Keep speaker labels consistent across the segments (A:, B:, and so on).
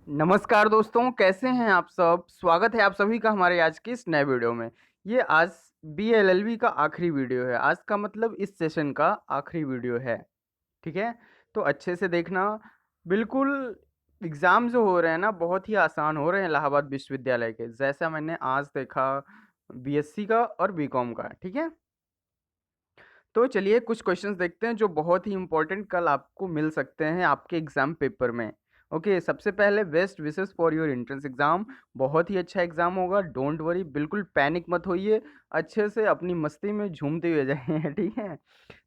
A: नमस्कार दोस्तों, कैसे हैं आप सब? स्वागत है आप सभी का हमारे आज की इस नए वीडियो में। ये आज बीएलएलबी का आखिरी वीडियो है। आज का मतलब इस सेशन का आखिरी वीडियो है, ठीक है? तो अच्छे से देखना। बिल्कुल एग्ज़ाम जो हो रहे हैं ना, बहुत ही आसान हो रहे हैं इलाहाबाद विश्वविद्यालय के, जैसा मैंने आज देखा बीएससी का और बीकॉम का, ठीक है? तो चलिए कुछ क्वेश्चंस देखते हैं जो बहुत ही इंपॉर्टेंट कल आपको मिल सकते हैं आपके एग्जाम पेपर में। ओके, सबसे पहले best wishes for your entrance exam. बहुत ही अच्छा एग्जाम होगा, डोंट वरी, बिल्कुल पैनिक मत होइए, अच्छे से अपनी मस्ती में झूमते हुए जाइए ठीक है।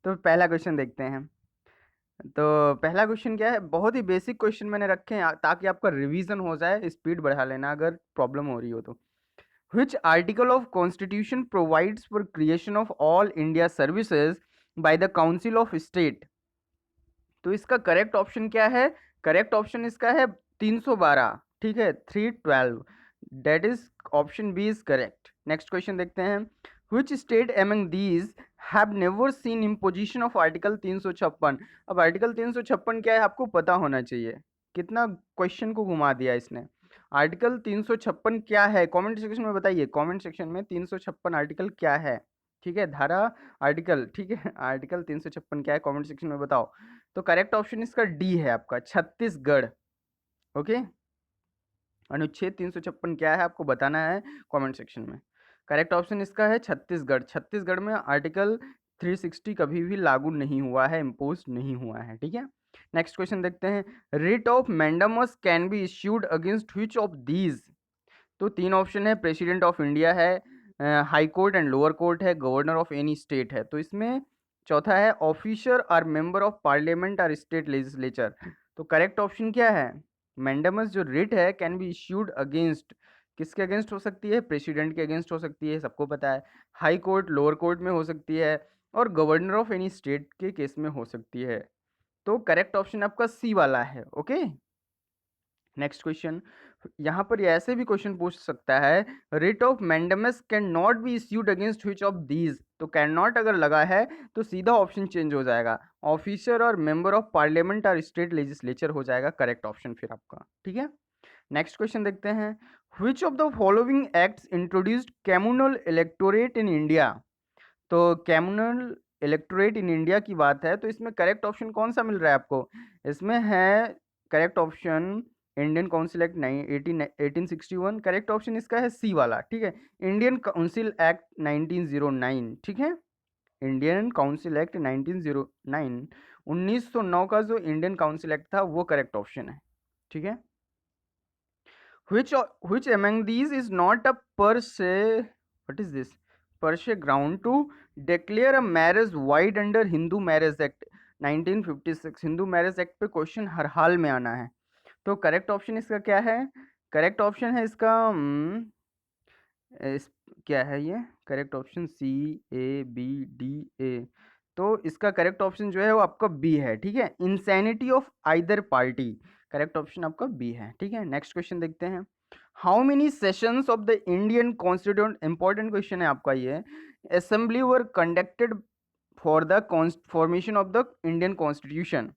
A: तो पहला क्वेश्चन देखते हैं। तो पहला क्वेश्चन क्या है, बहुत ही बेसिक क्वेश्चन मैंने रखे हैं ताकि आपका रिवीजन हो जाए, स्पीड बढ़ा लेना अगर प्रॉब्लम हो रही हो तो। Which article of Constitution provides for creation of all India services by the Council of State? तो इसका करेक्ट ऑप्शन क्या है? करेक्ट ऑप्शन इसका है 312, ठीक है, 312। That is option B is correct. Next question देखते हैं। Which state among these have never seen imposition of article 356? अब आर्टिकल 356 क्या है आपको पता होना चाहिए। कितना क्वेश्चन को घुमा दिया इसने। आर्टिकल 356 क्या है कमेंट सेक्शन में बताइए। कमेंट सेक्शन में 356 आर्टिकल क्या है, ठीक है, धारा, आर्टिकल, ठीक है, आर्टिकल 356 क्या है कमेंट सेक्शन में बताओ। तो करेक्ट ऑप्शन इसका डी है आपका, छत्तीसगढ़। ओके, अनुच्छेद 356 क्या है आपको बताना है कमेंट सेक्शन में। करेक्ट ऑप्शन इसका है छत्तीसगढ़। छत्तीसगढ़ में आर्टिकल 360 कभी भी लागू नहीं हुआ है, इम्पोज नहीं हुआ है, ठीक है। नेक्स्ट क्वेश्चन देखते हैं। Writ of mandamus can be issued against which of these? तो तीन ऑप्शन है, प्रेसिडेंट ऑफ इंडिया है, high court and lower court है, गवर्नर ऑफ एनी स्टेट है। तो इसमें चौथा है, ऑफिसर और मेंबर ऑफ पार्लियामेंट और स्टेट लेजिस्लेचर। तो करेक्ट ऑप्शन क्या है? मैंडेमस जो रिट है कैन बी इश्यूड अगेंस्ट, किसके अगेंस्ट हो सकती है? प्रेसिडेंट के अगेंस्ट हो सकती है, सबको पता है। हाई कोर्ट, लोअर कोर्ट में हो सकती है, और गवर्नर ऑफ एनी स्टेट के केस में हो सकती है। तो करेक्ट ऑप्शन आपका सी वाला है। Okay, next question. यहाँ पर ये ऐसे भी क्वेश्चन पूछ सकता है, writ of mandamus can not be issued against which of these? तो कैन नॉट अगर लगा है तो सीधा ऑप्शन चेंज हो जाएगा, ऑफिसर और मेंबर ऑफ पार्लियामेंट और स्टेट लेजिस्लेचर हो जाएगा करेक्ट ऑप्शन फिर आपका, ठीक है। नेक्स्ट क्वेश्चन देखते हैं। Which of the following acts introduced communal electorate in India? तो कम्युनल इलेक्टोरेट इन इंडिया की बात है, तो इसमें करेक्ट ऑप्शन कौन सा मिल रहा है आपको? इसमें है correct option Indian council act 1861। Correct option इसका है सी वाला, ठीक है, इंडियन काउंसिल एक्ट 1909, ठीक है। इंडियन काउंसिल एक्ट 1909, 1909 का जो इंडियन काउंसिल एक्ट था वो करेक्ट ऑप्शन है, ठीक है। Which among these is not a per se, what is this? Per se ground to declare a marriage void under Hindu Marriage Act 1956? Hindu marriage act पे question हर हाल में आना है। तो करेक्ट ऑप्शन इसका क्या है? करेक्ट ऑप्शन है इसका इस, क्या है ये? करेक्ट ऑप्शन सी, ए, बी, डी, ए। तो इसका करेक्ट ऑप्शन जो है वो आपका बी है, ठीक है, insanity of either party. Correct option आपका बी है, ठीक है। नेक्स्ट क्वेश्चन देखते हैं। How many sessions of the Indian constituent, important question है आपका ये, assembly were conducted for the formation of the Indian constitution?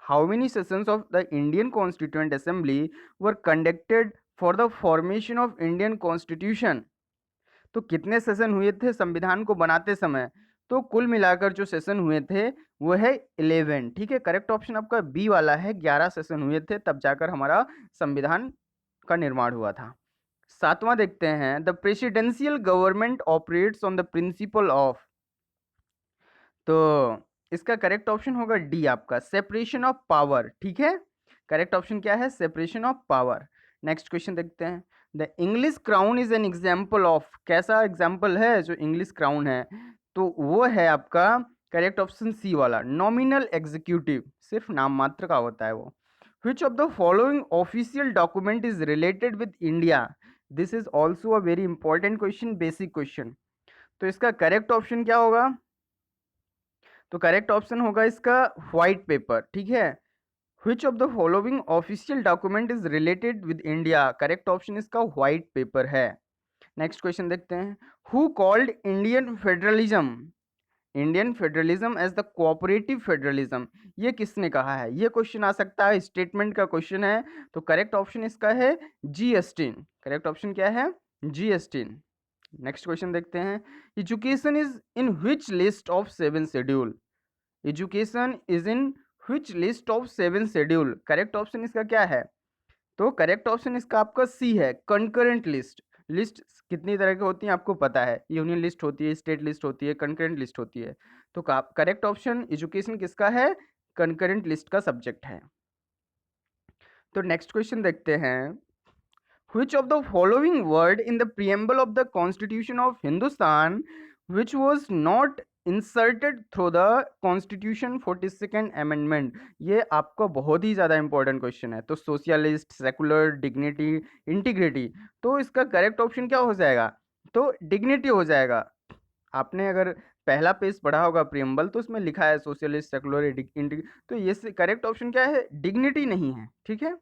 A: How many sessions of the Indian constituent assembly were conducted for the formation of Indian constitution? तो कितने session हुए थे संविधान को बनाते समय? तो कुल मिलाकर जो सेशन हुए थे वो है 11, ठीक है। करेक्ट ऑप्शन आपका बी वाला है, 11 सेशन हुए थे तब जाकर हमारा संविधान का निर्माण हुआ था। सातवां देखते हैं। The presidential government operates on the principle of, तो इसका करेक्ट ऑप्शन होगा डी आपका, सेपरेशन ऑफ पावर, ठीक है। करेक्ट ऑप्शन क्या है? Separation of power. Next question देखते हैं। The English crown is an example of, कैसा एग्जाम्पल है जो इंग्लिश क्राउन है? तो वो है आपका करेक्ट ऑप्शन सी वाला, नॉमिनल एग्जीक्यूटिव, सिर्फ नाम मात्र का होता है वो। विच of the following official document is related with India? This is also a very important question, basic question. तो इसका करेक्ट ऑप्शन क्या होगा? तो करेक्ट ऑप्शन होगा इसका व्हाइट पेपर, ठीक है। Which of the following official document is related with India? Correct option इसका व्हाइट पेपर है। नेक्स्ट क्वेश्चन देखते हैं। Who called Indian federalism Indian federalism as the cooperative federalism, ये किसने कहा है? ये क्वेश्चन आ सकता है, स्टेटमेंट का क्वेश्चन है। तो करेक्ट ऑप्शन इसका है जी ऑस्टिन। करेक्ट ऑप्शन क्या है? जी ऑस्टिन। नेक्स्ट क्वेश्चन देखते हैं, education is in which list of 7 schedule? Education is in which list of 7 schedule? Correct option इसका क्या है? तो करेक्ट ऑप्शन इसका आपका सी है, कंकरेंट लिस्ट। लिस्ट कितनी तरह की होती है आपको पता है, यूनियन लिस्ट होती है, स्टेट लिस्ट होती है, कंकरेंट लिस्ट होती है। तो करेक्ट ऑप्शन एजुकेशन किसका है? कंकरेंट लिस्ट का सब्जेक्ट है। तो नेक्स्ट क्वेश्चन देखते हैं, which of the following word in the preamble of the Constitution of Hindustan which was not inserted through the Constitution 42nd Amendment? ये आपका बहुत ही ज़्यादा इंपॉर्टेंट क्वेश्चन है। तो सोशलिस्ट, सेकुलर, डिग्निटी, इंटीग्रिटी, तो इसका करेक्ट ऑप्शन क्या हो जाएगा? तो डिग्निटी हो जाएगा। आपने अगर पहला पेज पढ़ा होगा प्रियम्बल, तो उसमें लिखा है सोशलिस्ट, सेकुलर, इंटीग्रिटी, तो ये करेक्ट ऑप्शन क्या है? डिग्निटी नहीं है। ठीक है,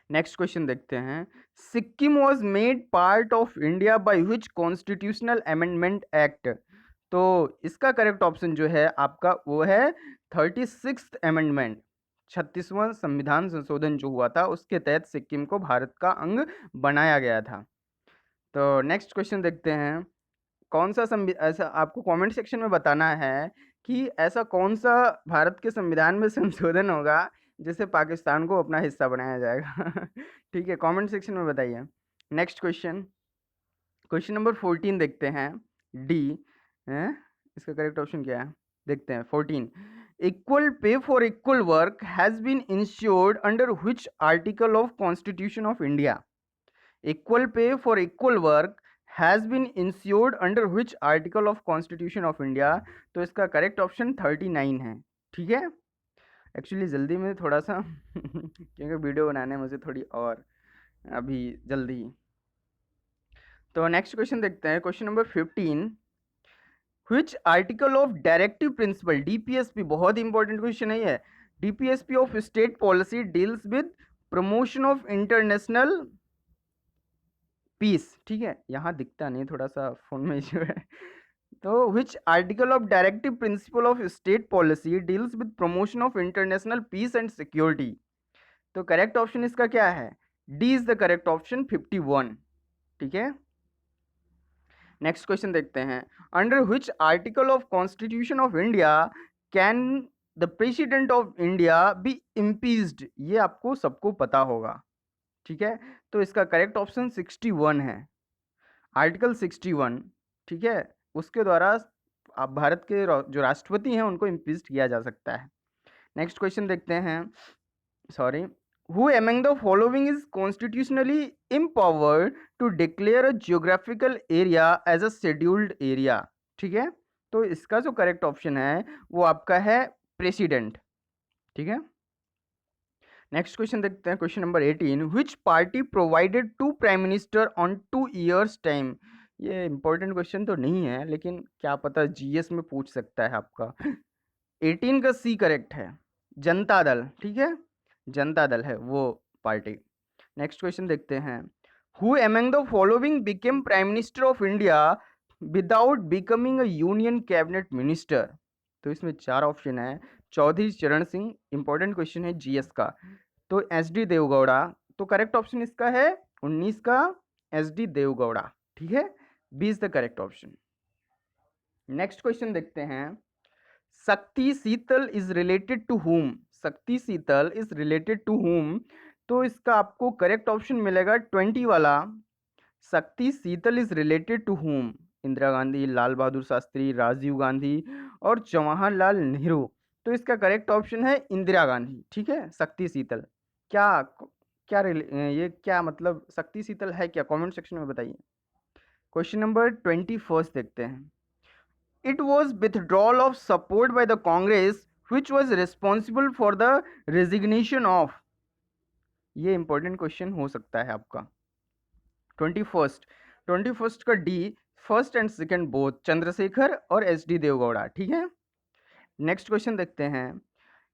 A: नेक्स्ट क्वेश्चन देखते हैं, Sikkim was made part of India by which constitutional amendment act? तो इसका करेक्ट ऑप्शन जो है आपका वो है 36th अमेंडमेंट। 36वां संविधान संशोधन जो हुआ था, उसके तहत सिक्किम को भारत का अंग बनाया गया था। तो नेक्स्ट क्वेश्चन देखते हैं, कौन सा ऐसा आपको कमेंट सेक्शन में बताना है कि ऐसा कौन सा भारत के संविधान में संशोधन होगा जिसे पाकिस्तान को अपना हिस्सा बनाया जाएगा। ठीक है, कमेंट सेक्शन में बताइए। नेक्स्ट क्वेश्चन, क्वेश्चन नंबर 14 देखते हैं, डी है, इसका करेक्ट ऑप्शन क्या है? देखते हैं 14, equal pay for equal work has been ensured under which article of constitution of India? Equal pay for equal work has been ensured under which article of constitution of India? तो इसका correct option 39 है। ठीक है, actually जल्दी में थोड़ा सा क्योंकि वीडियो बनाने में मुझे थोड़ी और अभी जल्दी। तो नेक्स्ट क्वेश्चन देखते हैं, question number 15, which article of directive principle, DPSP, बहुत इंपॉर्टेंट क्वेश्चन है ये, DPSP of state policy deals with promotion of international peace? ठीक है, यहाँ दिखता नहीं, थोड़ा सा फोन में इशू है। तो which article of directive principle of state policy deals with promotion of international peace and security? तो करेक्ट ऑप्शन इसका क्या है? D is the correct option, 51। ठीक है, नेक्स्ट क्वेश्चन देखते हैं, under which article of constitution of India can the president of India be impeached? ये आपको सबको पता होगा। ठीक है, तो इसका करेक्ट ऑप्शन 61 है, आर्टिकल 61। ठीक है, उसके द्वारा आप भारत के जो राष्ट्रपति हैं उनको इम्पीच किया जा सकता है। नेक्स्ट क्वेश्चन देखते हैं, sorry, who among the following is constitutionally empowered to declare a geographical area as a scheduled area? ठीक है, तो इसका जो करेक्ट ऑप्शन है वो आपका है प्रेसिडेंट। ठीक है, नेक्स्ट क्वेश्चन देखते हैं, question number 18, which party provided to prime minister on 2 years time? ये इंपॉर्टेंट क्वेश्चन तो नहीं है, लेकिन क्या पता जीएस में पूछ सकता है आपका। 18 का सी करेक्ट है, जनता दल। ठीक है, जनता दल है वो पार्टी। नेक्स्ट क्वेश्चन देखते हैं, who among the following became prime minister of India without becoming a union cabinet minister? तो इसमें 4 ऑप्शन है, चौधरी चरण सिंह, इंपॉर्टेंट क्वेश्चन है जीएस का, तो एस डी देवगौड़ा, तो करेक्ट ऑप्शन इसका है 19 का एस डी देवगौड़ा। ठीक है, B is the correct option. Next question देखते हैं, शक्ति शीतल इज रिलेटेड टू हुम? शक्ति शीतल इज रिलेटेड टू हुम? तो इसका आपको करेक्ट ऑप्शन मिलेगा 20 वाला, शक्ति शीतल is related to whom? Indira Gandhi, Lal Bahadur Shastri, Rajiv Gandhi और जवाहरलाल नेहरू? तो इसका करेक्ट ऑप्शन है इंदिरा गांधी। ठीक है, शक्ति शीतल क्या क्या ये क्या मतलब शक्ति शीतल है क्या? कमेंट सेक्शन में बताइए। क्वेश्चन नंबर 21 देखते हैं, it was withdrawal of support by the Congress which was responsible for the resignation of? ये इंपॉर्टेंट क्वेश्चन हो सकता है आपका। 21 का D, first and second both, Chandrashekhar और एस डी देवगौड़ा। ठीक है, नेक्स्ट क्वेश्चन देखते हैं,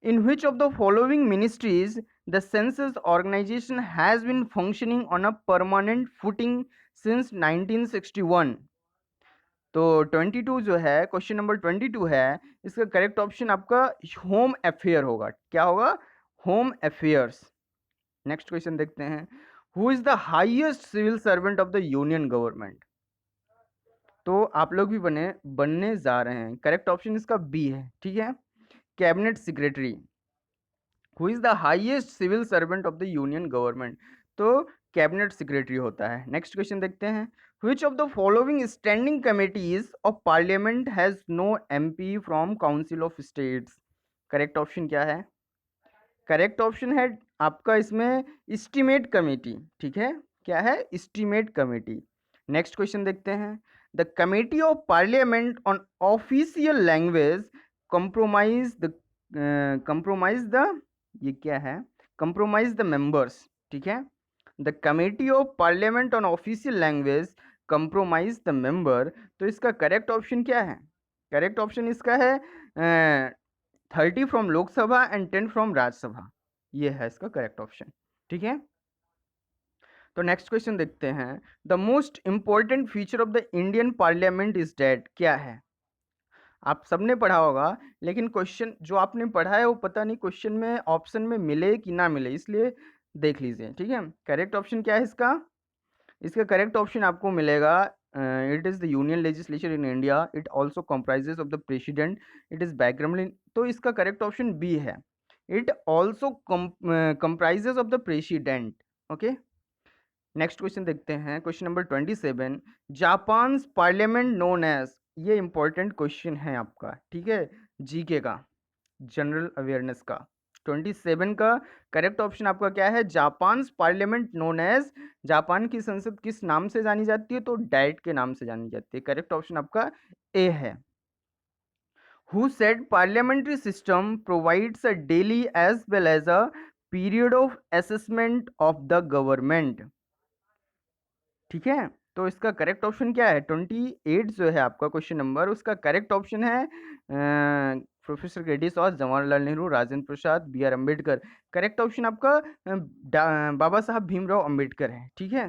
A: in which of the following ministries the census organisation has been functioning on a permanent footing since 1961? तो 22 जो है, क्वेश्चन नंबर 22 है, इसका करेक्ट ऑप्शन आपका होम अफेयर होगा। क्या होगा? Home affairs. नेक्स्ट क्वेश्चन देखते हैं, who is the highest civil servant of the union government? तो आप लोग भी बनने जा रहे हैं। करेक्ट ऑप्शन इसका बी है, ठीक है, cabinet secretary. Who is the highest civil servant of the union government? तो कैबिनेट सेक्रेटरी होता है। नेक्स्ट क्वेश्चन देखते हैं, which of the following standing committees of parliament has no MP from council of states? Correct option क्या है? Correct option है आपका इसमें एस्टीमेट कमेटी, ठीक है, क्या है? Estimate committee. नेक्स्ट क्वेश्चन देखते हैं, the committee of parliament on official language compromise the ये क्या है? कंप्रोमाइज द मेंबर्स, ठीक है, the committee of parliament on official language compromise the member. तो इसका करेक्ट ऑप्शन क्या है? करेक्ट ऑप्शन इसका है 30 from Lok Sabha and 10 from Rajya Sabha. ये है इसका करेक्ट ऑप्शन, ठीक है। तो नेक्स्ट क्वेश्चन देखते हैं, the most important feature of the Indian parliament is that? क्या है? आप सबने पढ़ा होगा, लेकिन क्वेश्चन जो आपने पढ़ा है वो पता नहीं क्वेश्चन में ऑप्शन में मिले कि ना मिले, इसलिए देख लीजिए, ठीक है। करेक्ट ऑप्शन क्या है इसका? इसका करेक्ट ऑप्शन आपको मिलेगा, it is the union legislature in India, it also comprises of the president, it is background. तो इसका करेक्ट ऑप्शन बी है, it also comprises of the president. Okay, next question देखते हैं, question number 27, Japan parliament known as? ये important question है आपका, ठीक है, जीके का, जनरल अवेयरनेस का। 27 का करेक्ट ऑप्शन आपका क्या है? Japan parliament known as, Japan की संसद किस नाम से जानी जाती है? तो डाइट के नाम से जानी जाती है। करेक्ट ऑप्शन आपका ए है। Who said parliamentary system provides a daily as well as a period of assessment of the government? ठीक है, तो इसका करेक्ट ऑप्शन क्या है? 28 जो है आपका क्वेश्चन नंबर, उसका करेक्ट ऑप्शन है प्रोफेसर रेड्डी सॉस, Jawaharlal Nehru, Rajendra Prasad, B R Ambedkar. Correct option आपका बाबा साहब भीमराव अम्बेडकर है, ठीक है।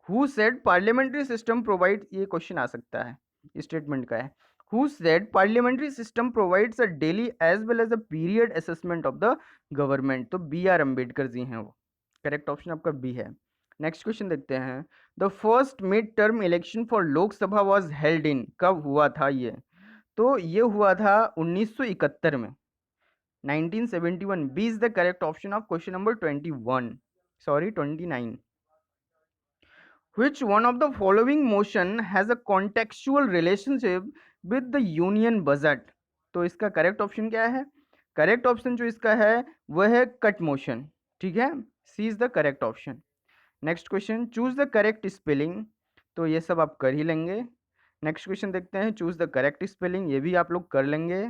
A: Who said parliamentary system provide, ये क्वेश्चन आ सकता है, स्टेटमेंट का है, who said parliamentary system provides a daily as well as a period assessment of the government? तो बी आर अम्बेडकर जी हैं वो। करेक्ट ऑप्शन आपका बी है। नेक्स्ट क्वेश्चन देखते हैं, the first mid term election for Lok Sabha was held in? कब हुआ था ये? तो ये हुआ था 1971 में, 1971। B is the correct option of question number 21, sorry 29। Which one of the following motion has a contextual relationship with the union budget? तो इसका करेक्ट ऑप्शन क्या है? करेक्ट ऑप्शन जो इसका है वह है कट मोशन, ठीक है, C is the correct option. Next question, choose the correct spelling. तो ये सब आप कर ही लेंगे। नेक्स्ट क्वेश्चन देखते हैं, चूज द करेक्ट स्पेलिंग, ये भी आप लोग कर लेंगे।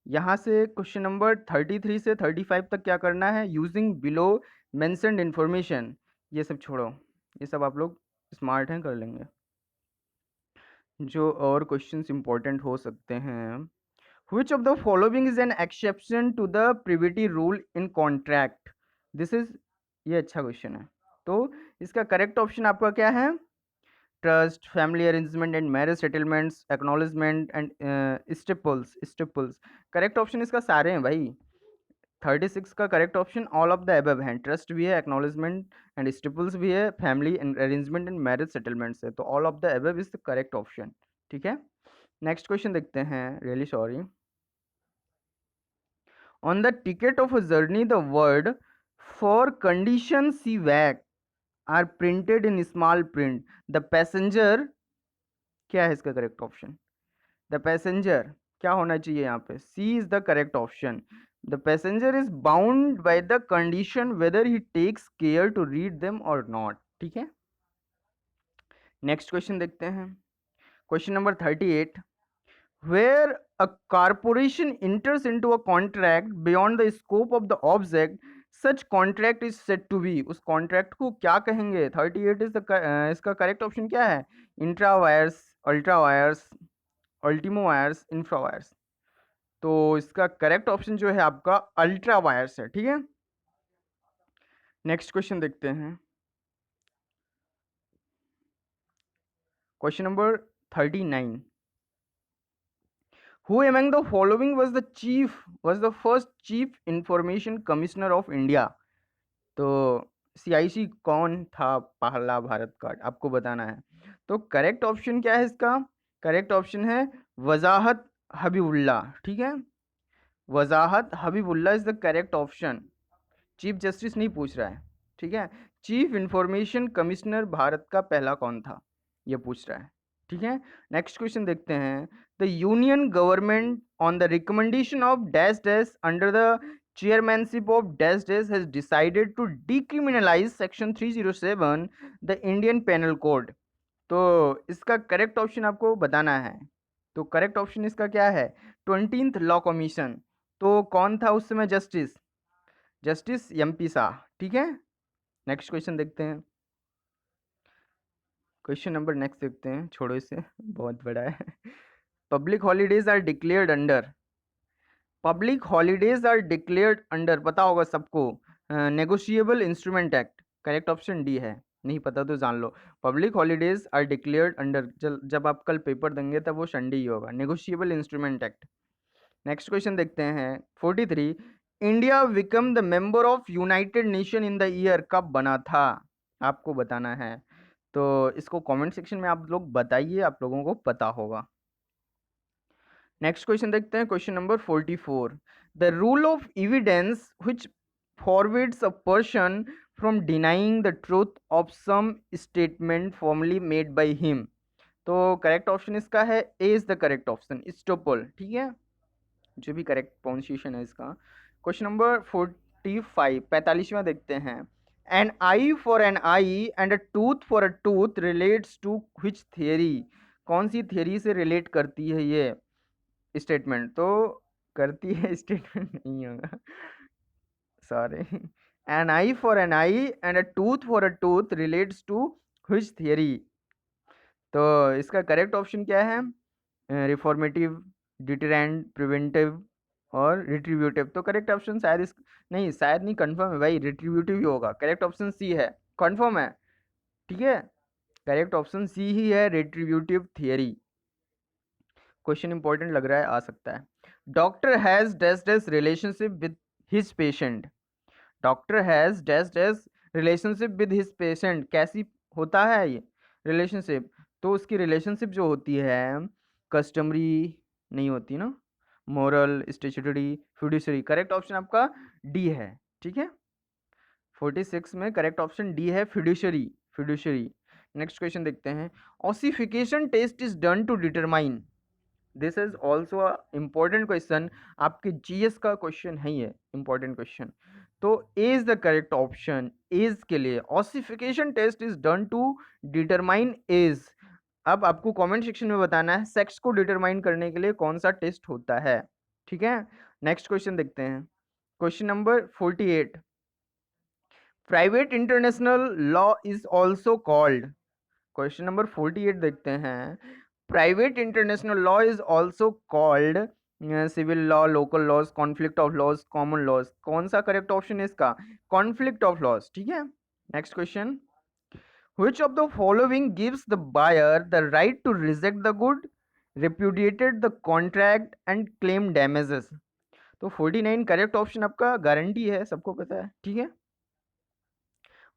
A: यहाँ से क्वेश्चन नंबर 33 से 35 तक क्या करना है? यूजिंग बिलो मेंशन्ड इंफॉर्मेशन, ये सब छोड़ो, ये सब आप लोग स्मार्ट हैं, कर लेंगे। जो और क्वेश्चंस इंपॉर्टेंट हो सकते हैं, which of the following is an exception to the privity rule in contract? This is, ये अच्छा क्वेश्चन है। तो इसका करेक्ट ऑप्शन आपका क्या है? Trust, family arrangement and marriage settlements, acknowledgement and stipples. Stipples correct option इसका सारे हैं भाई। 36 का correct option all of the above हैं, ट्रस्ट भी है, एक्नॉलेजमेंट एंड स्टिपल्स भी है, family arrangement and marriage settlements है, तो all of the above is the correct option, ठीक है। नेक्स्ट क्वेश्चन देखते हैं, really sorry. On the ticket of a journey the word for condition C which are printed in small print, the passenger, क्या है इसका correct option? The passenger क्या होना चाहिए यहाँ पे? C is the correct option. The passenger is bound by the condition whether he takes care to read them और not, ठीक है। नेक्स्ट क्वेश्चन देखते हैं, question number 38, where a corporation enters into a contract beyond the scope of the object such contract is said to be, उस contract को क्या कहेंगे? 38 is the, इसका करेक्ट ऑप्शन क्या है? Intra vires, ultra wires, अल्टीमो wires, infra wires. तो इसका correct option जो है आपका अल्ट्रा वायर्स है, ठीक है। नेक्स्ट क्वेश्चन देखते हैं, question number 39. Who among the following was the first chief information commissioner of India? तो CIC कौन था पहला भारत का, आपको बताना है। तो करेक्ट ऑप्शन क्या है इसका? करेक्ट ऑप्शन है वजाहत हबीबुल्ला। ठीक है, वजाहत Habibullah is the correct option. Chief justice नहीं पूछ रहा है, ठीक है। चीफ इंफॉर्मेशन कमिश्नर भारत का पहला कौन था, ये पूछ रहा है, ठीक है। नेक्स्ट क्वेश्चन देखते हैं। The union government on the recommendation of dash dash under the chairmanship of dash dash has decided to decriminalize section 307 the Indian Penal Code। तो इसका करेक्ट ऑप्शन आपको बताना है। तो करेक्ट ऑप्शन इसका क्या है? 20th law commission. तो कौन था उस समय जस्टिस? Justice MP Shah. ठीक है, नेक्स्ट क्वेश्चन देखते हैं। क्वेश्चन नंबर नेक्स्ट देखते हैं, छोड़ो इसे, बहुत बड़ा है। Public holidays are declared under, public holidays are declared under, पता होगा सबको, negotiable instrument act. Correct option D है, नहीं पता तो जान लो। Public holidays are declared under, जब आप कल पेपर देंगे तब वो संडे ही होगा, negotiable instrument act. Next question देखते हैं 43। India become the member of United nation in the year, कब बना था? आपको बताना है। तो इसको कमेंट सेक्शन में आप लोग बताइए, आप लोगों को पता होगा। नेक्स्ट क्वेश्चन देखते हैं, question number 44। The rule of evidence which forbids a person from denying the truth of some statement formally made by him। तो करेक्ट ऑप्शन इसका है ए is the correct option, estoppel. ठीक है, जो भी करेक्ट प्रोनाउंसिएशन है इसका। क्वेश्चन नंबर 45, 45वां देखते हैं। An eye for an eye and a tooth relates to which theory, कौन सी थियरी से रिलेट करती है ये स्टेटमेंट? तो करती है स्टेटमेंट नहीं होगा, sorry. An eye for an eye and a tooth relates to which theory? तो इसका करेक्ट ऑप्शन क्या है? रिफॉर्मेटिव, डिटरेंट, प्रिवेंटिव और रिट्रीब्यूटिव। तो करेक्ट ऑप्शन शायद इस, नहीं शायद नहीं, कंफर्म है भाई, रिट्रीब्यूटिव ही होगा। करेक्ट ऑप्शन सी है, कंफर्म है, ठीक है। करेक्ट ऑप्शन सी ही है, रिट्रीब्यूटिव थियरी। क्वेश्चन इंपॉर्टेंट लग रहा है, आ सकता है। Doctor has dash dash relationship with his patient, doctor has dash dash relationship with his patient, कैसी होता है ये रिलेशनशिप? तो उसकी रिलेशनशिप जो होती है कस्टमरी नहीं होती ना, moral, statutory, fiduciary. Correct option आपका डी है, ठीक है। 46 में करेक्ट ऑप्शन डी है, फिड्यूशरी, फिड्यूशरी। नेक्स्ट क्वेश्चन देखते हैं। Ossification test is done to determine, this is also important question, आपके जीएस का क्वेश्चन है ये, इंपॉर्टेंट क्वेश्चन। तो A is the correct option, age के लिए ossification test is done to determine age. अब आपको कमेंट सेक्शन में बताना है सेक्स को डिटरमाइन करने के लिए कौन सा टेस्ट होता है, ठीक है। नेक्स्ट क्वेश्चन देखते हैं, question number 48। Private international law is also called, question number 48 देखते हैं। Private international law is also called civil law, local laws, conflict of laws, common laws. कौन सा करेक्ट ऑप्शन है इसका? कॉन्फ्लिक्ट ऑफ लॉज, ठीक है। Next question. Which of the following gives the buyer the right to reject the good, repudiated the contract and claim damages? तो 49 correct option आपका guarantee है, सबको पता है, ठीक है।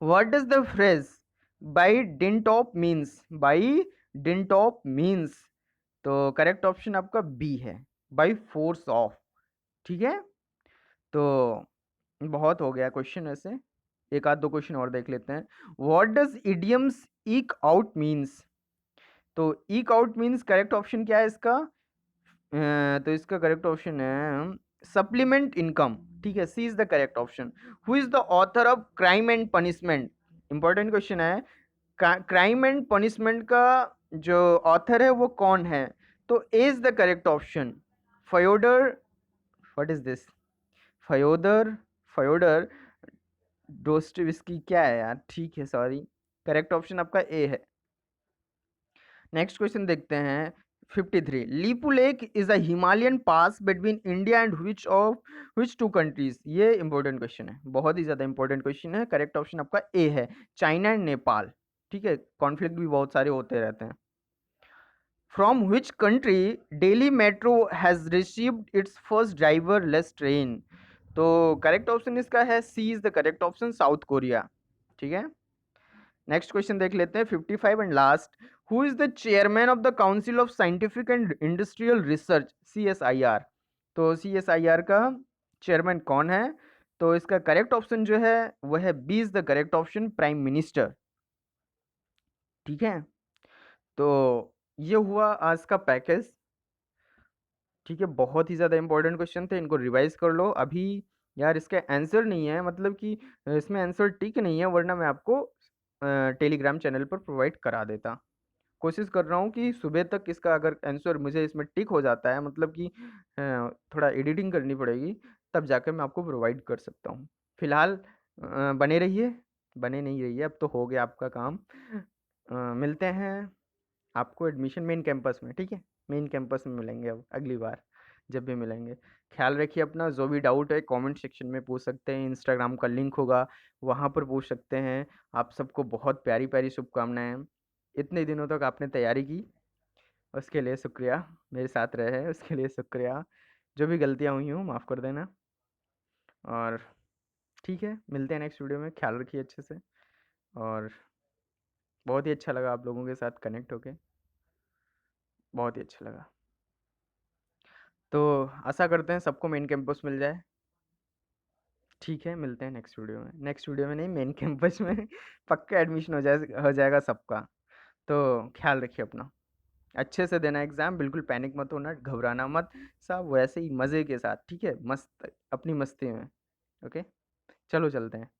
A: What does the phrase by dint of means? by dint of means, तो correct option आपका बी है, by force of, ठीक है। तो बहुत हो गया क्वेश्चन, ऐसे एक आध दो क्वेश्चन और देख लेते हैं। What does idioms eke out means? तो eke out means correct option क्या है इसका? तो इसका करेक्ट ऑप्शन है सप्लीमेंट इनकम, ठीक है, C is the correct option. Who is the author of crime and punishment? Important question है, क्राइम एंड पनिशमेंट का जो ऑथर है वो कौन है? तो A is the correct option, Fyodor, what is this, Fyodor, Fyodor Dostoevsky, क्या है यार, ठीक है, सॉरी। करेक्ट ऑप्शन आपका ए है। नेक्स्ट क्वेश्चन देखते हैं 53। Lipulekh is a Himalayan pass between India and which two countries? ये इंपॉर्टेंट क्वेश्चन है, बहुत ही ज्यादा इंपॉर्टेंट क्वेश्चन है। करेक्ट ऑप्शन आपका ए है, चाइना एंड नेपाल, ठीक है। कॉन्फ्लिक्ट भी बहुत सारे होते रहते हैं। From which country Delhi metro has received its first driverless train? तो करेक्ट ऑप्शन इसका है C is the correct option, South Korea. ठीक है, नेक्स्ट क्वेश्चन देख लेते हैं 55 and last. Who is the chairman of the council of scientific and industrial research, CSIR? तो CSIR का चेयरमैन कौन है? तो इसका करेक्ट ऑप्शन जो है वह है B is the correct option, prime minister. ठीक है, तो ये हुआ आज का पैकेज। ठीक है, बहुत ही ज़्यादा इंपॉर्टेंट क्वेश्चन थे, इनको रिवाइज कर लो अभी। यार इसका आंसर नहीं है, मतलब कि इसमें आंसर टिक नहीं है, वरना मैं आपको टेलीग्राम चैनल पर प्रोवाइड करा देता। कोशिश कर रहा हूँ कि सुबह तक इसका अगर आंसर मुझे इसमें टिक हो जाता है, मतलब कि थोड़ा एडिटिंग करनी पड़ेगी, तब जाकर मैं आपको प्रोवाइड कर सकता हूँ। फिलहाल बने रहिए, बने नहीं रहिए, अब तो हो गया आपका काम। मिलते हैं आपको एडमिशन मेन कैंपस में। ठीक है, मेन कैंपस में मिलेंगे अब अगली बार जब भी मिलेंगे। ख्याल रखिए अपना, जो भी डाउट है कमेंट सेक्शन में पूछ सकते हैं, इंस्टाग्राम का लिंक होगा वहाँ पर पूछ सकते हैं। आप सबको बहुत प्यारी प्यारी शुभकामनाएं। इतने दिनों तक आपने तैयारी की, उसके लिए शुक्रिया, मेरे साथ रहे उसके लिए शुक्रिया। जो भी गलतियाँ हुई हों माफ़ कर देना। और ठीक है, मिलते हैं नेक्स्ट वीडियो में, ख्याल रखिए अच्छे से। और बहुत ही अच्छा लगा आप लोगों के साथ कनेक्ट होके, बहुत ही अच्छा लगा। तो आशा करते हैं सबको मेन कैंपस मिल जाए। ठीक है, मिलते हैं नेक्स्ट वीडियो में, नेक्स्ट वीडियो में नहीं, मेन कैंपस में पक्का एडमिशन हो जाएगा सबका। तो ख्याल रखिए अपना, अच्छे से देना एग्ज़ाम, बिल्कुल पैनिक मत होना, घबराना मत, सब वैसे ही मज़े के साथ। ठीक है, मस्त अपनी मस्ती में। ओके, चलो चलते हैं।